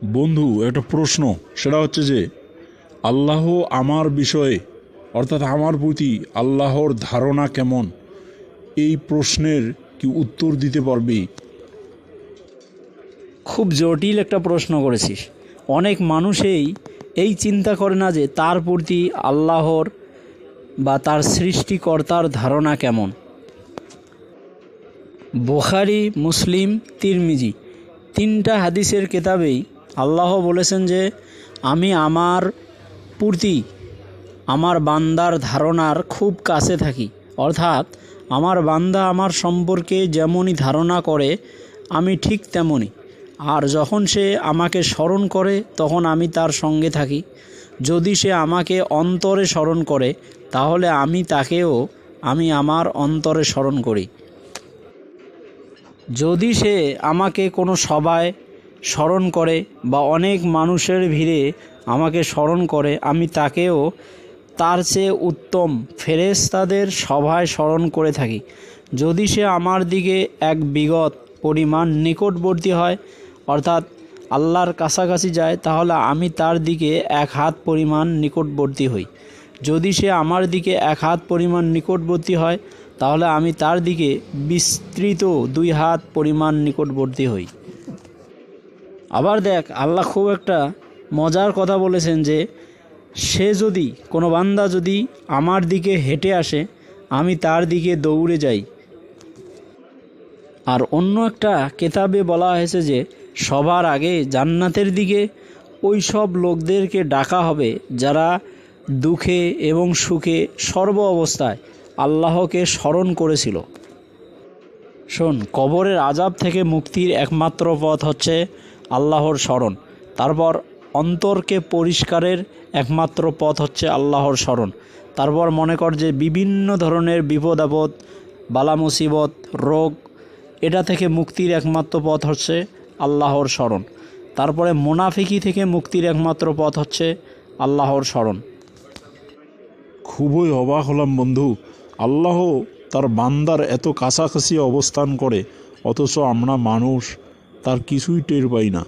বন্ধু, একটা প্রশ্ন, সেটা হচ্ছে যে আল্লাহ আমার বিষয়ে অর্থাৎ আমার প্রতি আল্লাহর ধারণা কেমন, এই প্রশ্নের কি উত্তর দিতে পারবি? খুব জটিল একটা প্রশ্ন করেছিস। অনেক মানুষই এই চিন্তা করে না যে তার প্রতি আল্লাহর বা তার সৃষ্টিকর্তার ধারণা কেমন। বুখারী, মুসলিম, তিরমিজি তিনটা হাদিসের কিতাবেই আল্লাহ বলেছেন যে আমি আমার প্রতি আমার বান্দার ধারণার খুব কাছে থাকি। অর্থাৎ আমার বান্দা আমার সম্পর্কে যেমনই ধারণা করে আমি ঠিক তেমনই। আর যখন সে আমাকে স্মরণ করে তখন আমি তার সঙ্গে থাকি। যদি সে আমাকে অন্তরে স্মরণ করে তাহলে আমি তাকেও আমার অন্তরে স্মরণ করি। যদি সে আমাকে কোনো সভায় স্মরণ করে বা অনেক মানুষের ভিড়ে আমাকে স্মরণ করে আমি তাকেও তার চেয়ে উত্তম ফেরেশতাদের সভায় স্মরণ করে থাকি। যদি সে আমার দিকে এক বিগত পরিমাণ নিকটবর্তী হয় অর্থাৎ আল্লাহর কাছাকাছি যায় তাহলে আমি তার দিকে এক হাত পরিমাণ নিকটবর্তী হই। যদি সে আমার দিকে এক হাত পরিমাণ নিকটবর্তী হয় তাহলে আমি তার দিকে বিস্তৃত 2 হাত পরিমাণ নিকটবর্তী হই। আবার দেখ, আল্লাহ খুব একটা মজার কথা বলেছেন যে সে যদি কোনো বান্দা যদি আমার দিকে হেঁটে আসে আমি তার দিকে দৌড়ে যাই। আর অন্য একটা কেতাবে বলা হয়েছে যে সবার আগে জান্নাতের দিকে ওই সব লোকদেরকে ডাকা হবে যারা দুঃখে এবং সুখে সর্ব অবস্থায় আল্লাহকে স্মরণ করেছিল। শোন, কবরের আযাব থেকে মুক্তির একমাত্র পথ হচ্ছে আল্লাহর স্মরণ। তারপর অন্তরকে পরিষ্কারের একমাত্র পথ হচ্ছে আল্লাহর স্মরণ। তারপর মনে কর যে বিভিন্ন ধরনের বিপদ আপদ, বালা মুসিবত, রোগ, এটা থেকে মুক্তির একমাত্র পথ হচ্ছে আল্লাহর স্মরণ। তারপরে মুনাফিকি থেকে মুক্তির একমাত্র পথ হচ্ছে আল্লাহর স্মরণ। খুবই অবাক হলাম বন্ধু, আল্লাহ তার বান্দার এত কাছাকাছি অবস্থান করে অথচ আমরা মানুষ তার কিছুই টের পাই না।